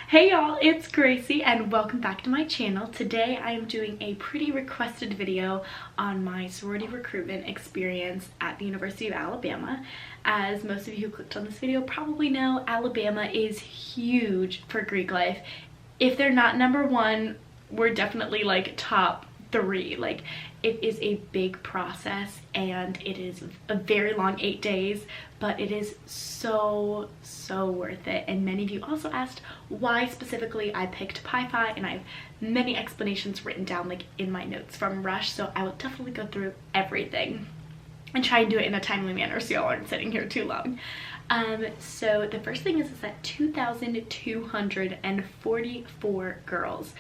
Hey y'all, it's Gracie and welcome back to my channel. Today I am doing a pretty requested video on my sorority recruitment experience at the University of Alabama. As most of you who clicked on this video probably know, Alabama is huge for Greek life. If they're not number one, we're definitely like top three. Like, it is a big process and it is a very long 8 days, but it is so worth it. And many of you also asked why specifically I picked Pi Phi, and I have many explanations written down like in my notes from Rush, so I will definitely go through everything and try and do it in a timely manner so y'all aren't sitting here too long. So the first thing is that 2,244 girls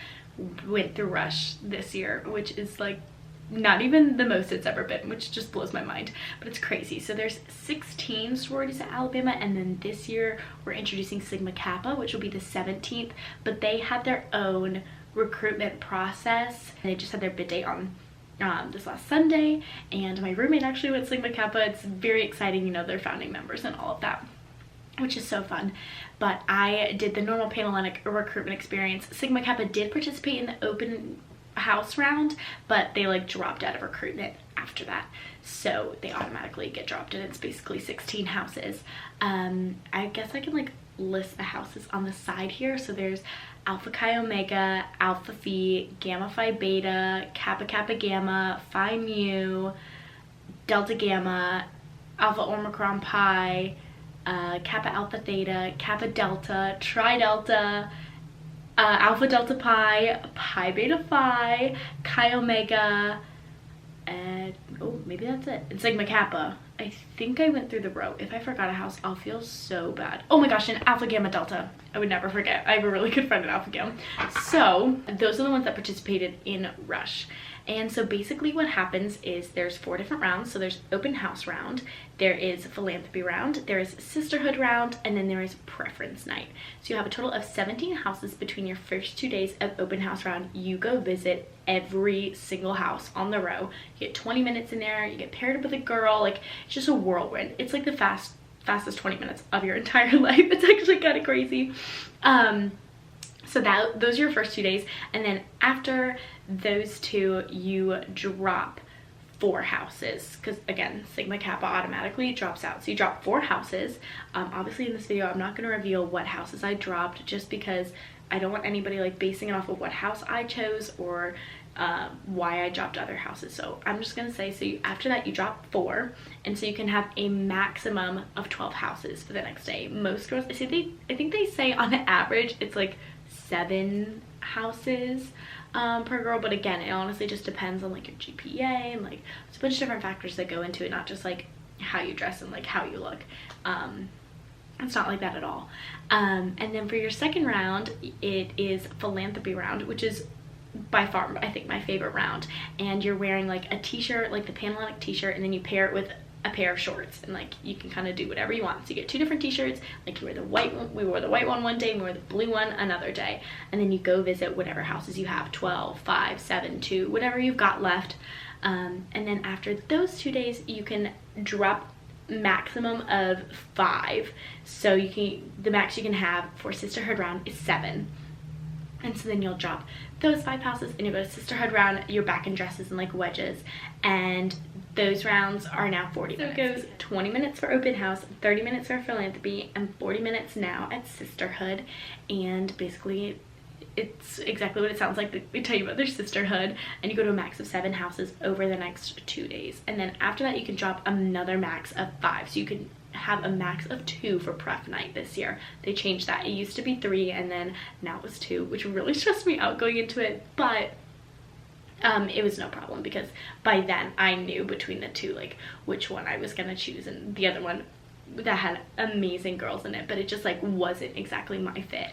went through Rush this year, which is like not even the most it's ever been, which just blows my mind, but it's crazy. So there's 16 sororities at Alabama, and then this year we're introducing Sigma Kappa, which will be the 17th, but they had their own recruitment process. They just had their bid date on this last Sunday, and my roommate actually went Sigma Kappa. It's very exciting, you know, they're founding members and all of that, which is so fun. But I did the normal Panhellenic recruitment experience. Sigma Kappa did participate in the open house round, but they like dropped out of recruitment after that, so they automatically get dropped, and it's basically 16 houses. I guess I can like list the houses on the side here. So there's Alpha Chi Omega, Alpha Phi, Gamma Phi Beta, Kappa Kappa Gamma, Phi Mu, Delta Gamma, Alpha Omicron Pi, Kappa Alpha Theta, Kappa Delta, Tri Delta, Alpha Delta Pi, Pi Beta Phi, Chi Omega, and oh, maybe that's it, and Sigma Kappa. I think I went through the row. If I forgot a house, I'll feel so bad. Oh my gosh, and Alpha Gamma Delta. I would never forget. I have a really good friend at Alpha Gamma. So those are the ones that participated in Rush. And so basically what happens is there's 4 different rounds. So there's open house round, there is Philanthropy Round, there is Sisterhood Round, and then there is preference night. So you have a total of 17 houses between your first 2 days of open house round. You go visit every single house on the row. You get 20 minutes in there, you get paired up with a girl. Like, it's just a whirlwind. It's like the fastest 20 minutes of your entire life. It's actually kind of crazy. So those are your first 2 days, and then after those 2 you drop 4 houses, because again, Sigma Kappa automatically drops out. So you drop 4 houses. Obviously in this video I'm not going to reveal what houses I dropped, just because I don't want anybody like basing it off of what house I chose or why I dropped other houses. So I'm just gonna say, so after that you drop 4, and so you can have a maximum of 12 houses for the next day. Most girls, I think they say on average it's like 7 houses per girl, but again, it honestly just depends on like your GPA and like there's a bunch of different factors that go into it, not just like how you dress and like how you look. It's not like that at all. And then for your second round, it is Philanthropy Round, which is by far I think my favorite round, and you're wearing like a t-shirt, like the Panhellenic t-shirt, and then you pair it with a pair of shorts, and like you can kind of do whatever you want. So you get 2 different t-shirts, like you wear the white one, we wore the white one day, and we wore the blue one another day, and then you go visit whatever houses you have, 12, 5, 7, 2, whatever you've got left. And then after those 2 days you can drop maximum of 5. So you can, the max you can have for Sisterhood Round is 7. And so then you'll drop those 5 houses and you go to Sisterhood Round. You're back in dresses and like wedges, and those rounds are now 40 minutes. So it goes 20 minutes for open house, 30 minutes for philanthropy, and 40 minutes now at Sisterhood. And basically it's exactly what it sounds like. They tell you about their sisterhood, and you go to a max of 7 houses over the next 2 days. And then after that you can drop another max of 5, so you can have a max of 2 for pref night this year. They changed that. It used to be 3 and then now it was 2, which really stressed me out going into it, but it was no problem, because by then I knew between the 2 like which one I was gonna choose, and the other one that had amazing girls in it, but it just like wasn't exactly my fit.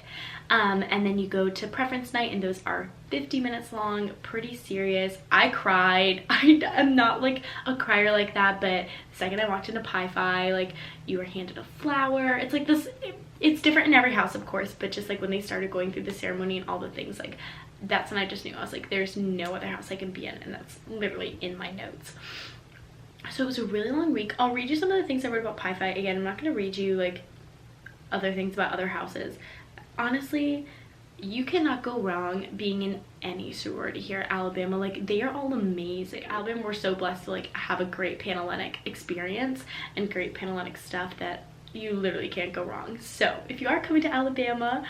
And then you go to preference night, and those are 50 minutes long, pretty serious. I cried. I'm not like a crier like that, but the second I walked into Pi Phi, like you were handed a flower. It's like this, it's different in every house of course, but just like when they started going through the ceremony and all the things, like that's when I just knew. I was like, there's no other house I can be in, and that's literally in my notes. So it was a really long week. I'll read you some of the things I wrote about Pi Phi. Again, I'm not going to read you like other things about other houses. Honestly, you cannot go wrong being in any sorority here at Alabama. Like, they are all amazing. Alabama, we're so blessed to like have a great Panhellenic experience and great Panhellenic stuff that you literally can't go wrong. So if you are coming to Alabama,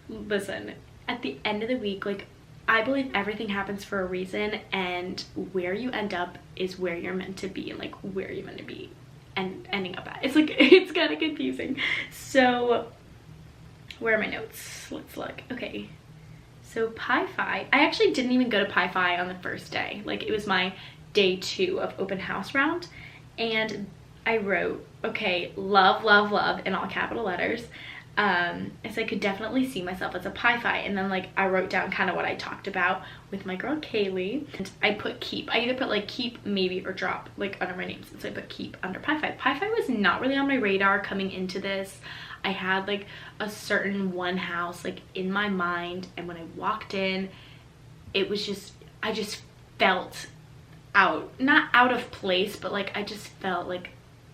listen, at the end of the week, like, I believe everything happens for a reason, and where you end up is where you're meant to be, and like where you're meant to be and ending up at. It's like, it's kind of confusing. So where are my notes? Let's look. Okay, so Pi Phi, I actually didn't even go to Pi Phi on the first day. Like, it was my day 2 of open house round, and I wrote, okay, love, love, love in all capital letters. As I could definitely see myself as a Pi Phi. And then like I wrote down kind of what I talked about with my girl Kaylee, and I put keep. I either put like keep, maybe, or drop like under my names, and so I put keep under Pi Phi. Pi Phi was not really on my radar coming into this. I had like a certain one house like in my mind, and when I walked in, it was just, I just felt not out of place, but like I just felt like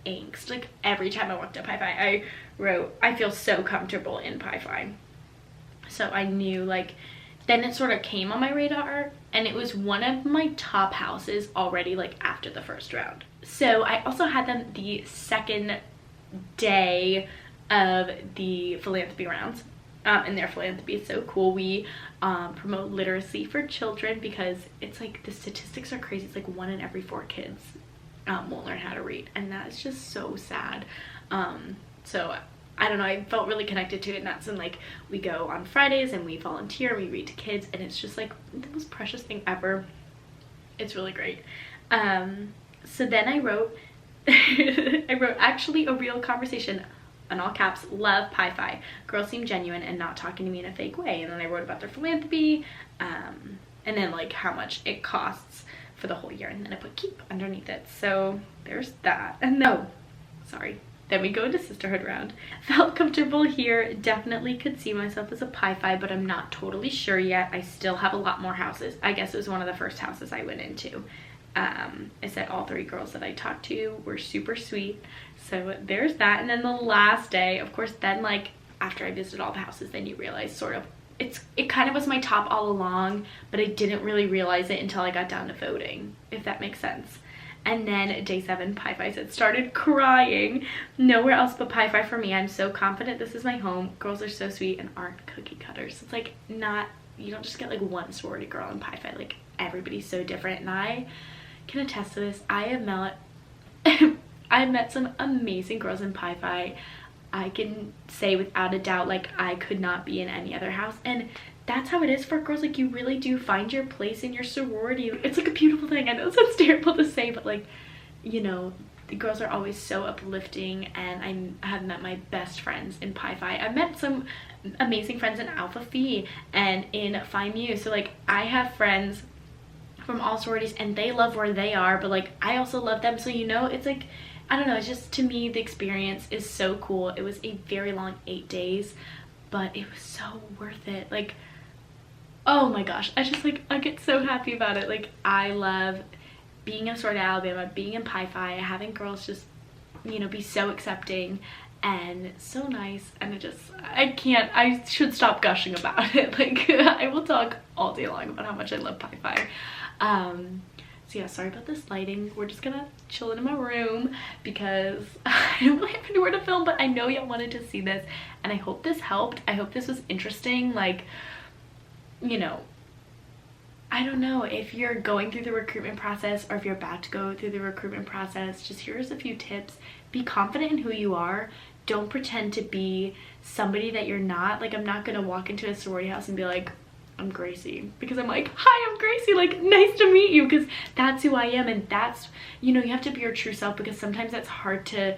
angst. Like every time I walked up Pi Phi, I wrote, I feel so comfortable in Pi Phi. So I knew, like, then it sort of came on my radar, and it was one of my top houses already, like after the first round. So I also had them the second day of the philanthropy rounds, and their philanthropy is so cool. We promote literacy for children, because it's like the statistics are crazy. It's like 1 in every 4 kids won't learn how to read, and that's just so sad. So I don't know, I felt really connected to it, and that's when like we go on Fridays and we volunteer and we read to kids, and it's just like the most precious thing ever. It's really great. So then I wrote I wrote, actually a real conversation, in all caps, love Pi Phi. Girls seem genuine and not talking to me in a fake way. And then I wrote about their philanthropy, and then like how much it costs for the whole year, and then I put keep underneath it. So there's that. And no, sorry. Then we go into Sisterhood Round. Felt comfortable here. Definitely could see myself as a Pi Phi, but I'm not totally sure yet. I still have a lot more houses. I guess it was one of the first houses I went into. I said all 3 girls that I talked to were super sweet. So there's that. And then the last day, of course, then like after I visited all the houses, then you realize sort of it kind of was my top all along, but I didn't really realize it until I got down to voting, if that makes sense. And then day 7, Pi Phi said, started crying. Nowhere else but Pi Phi for me. I'm so confident this is my home. Girls are so sweet and aren't cookie cutters. It's like not, you don't just get like one sorority girl in Pi Phi. Like everybody's so different. And I can attest to this. I have met some amazing girls in Pi Phi. I can say without a doubt, like I could not be in any other house. And that's how it is for girls. Like you really do find your place in your sorority. It's like a beautiful thing. I know it sounds terrible to say, but like, you know, the girls are always so uplifting, and I have met my best friends in Pi Phi. I've met some amazing friends in Alpha Phi and in Phi Mu. So like I have friends from all sororities, and they love where they are, but like I also love them. So you know, it's like, I don't know, it's just, to me, the experience is so cool. It was a very long 8 days, but it was so worth it. Like, oh my gosh, I just like, I get so happy about it. Like I love being in sorority Alabama, being in Pi Phi, having girls just, you know, be so accepting and so nice. And I should stop gushing about it. Like I will talk all day long about how much I love Pi Phi. So yeah, sorry about this lighting. We're just gonna chill in my room because I don't really have anywhere to film, but I know y'all wanted to see this, and I hope this helped. I hope this was interesting. Like, you know, I don't know if you're going through the recruitment process or if you're about to go through the recruitment process, just here's a few tips. Be confident in who you are. Don't pretend to be somebody that you're not. Like, I'm not gonna walk into a sorority house and be like, I'm Gracie, because I'm like, hi, I'm Gracie, like, nice to meet you, because that's who I am. And that's, you know, you have to be your true self, because sometimes that's hard to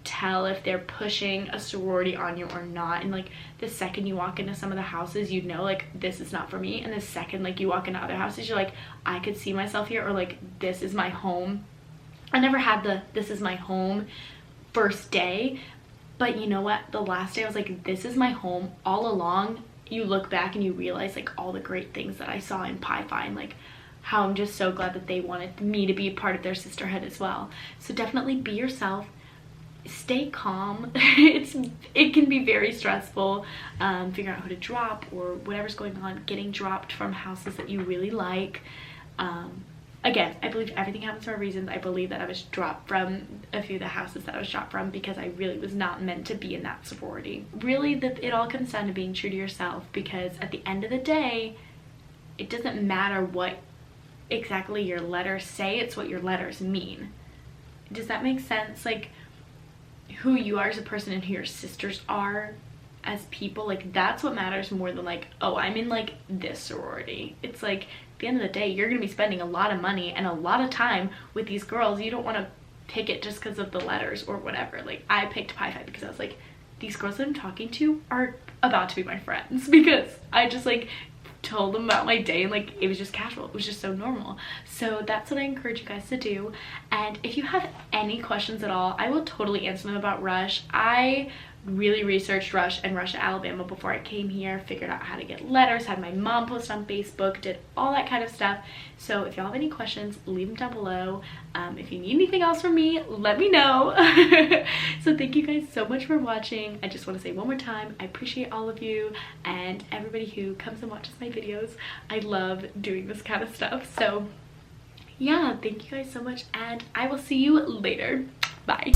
tell if they're pushing a sorority on you or not. And like the second you walk into some of the houses, you know, like, this is not for me. And the second like you walk into other houses, you're like, I could see myself here, or like, this is my home. I never had the this is my home first day, but you know what, the last day I was like, this is my home all along. You look back and you realize like all the great things that I saw in Pi Phi, and like how I'm just so glad that they wanted me to be a part of their sisterhood as well. So definitely be yourself. stay calm. It can be very stressful figuring out who to drop or whatever's going on, getting dropped from houses that you really like. Again, I believe everything happens for a reason. I believe that I was dropped from a few of the houses that I was dropped from because I really was not meant to be in that sorority. Really, it all comes down to being true to yourself, because at the end of the day, it doesn't matter what exactly your letters say, it's what your letters mean. Does that make sense? Like, who you are as a person and who your sisters are as people, like, that's what matters more than like, oh, I'm in like this sorority. It's like, at the end of the day, you're gonna be spending a lot of money and a lot of time with these girls. You don't want to pick it just because of the letters or whatever. Like, I picked Pi Phi because I was like, these girls that I'm talking to are about to be my friends, because I just like told them about my day and like it was just casual, it was just so normal. So that's what I encourage you guys to do. And if you have any questions at all, I will totally answer them about Rush. I really researched Rush and Rush, Alabama before I came here, figured out how to get letters, had my mom post on Facebook, did all that kind of stuff. So if y'all have any questions, leave them down below. If you need anything else from me, let me know. So thank you guys so much for watching. I just want to say one more time, I appreciate all of you and everybody who comes and watches my videos. I love doing this kind of stuff. So yeah, thank you guys so much, and I will see you later. Bye.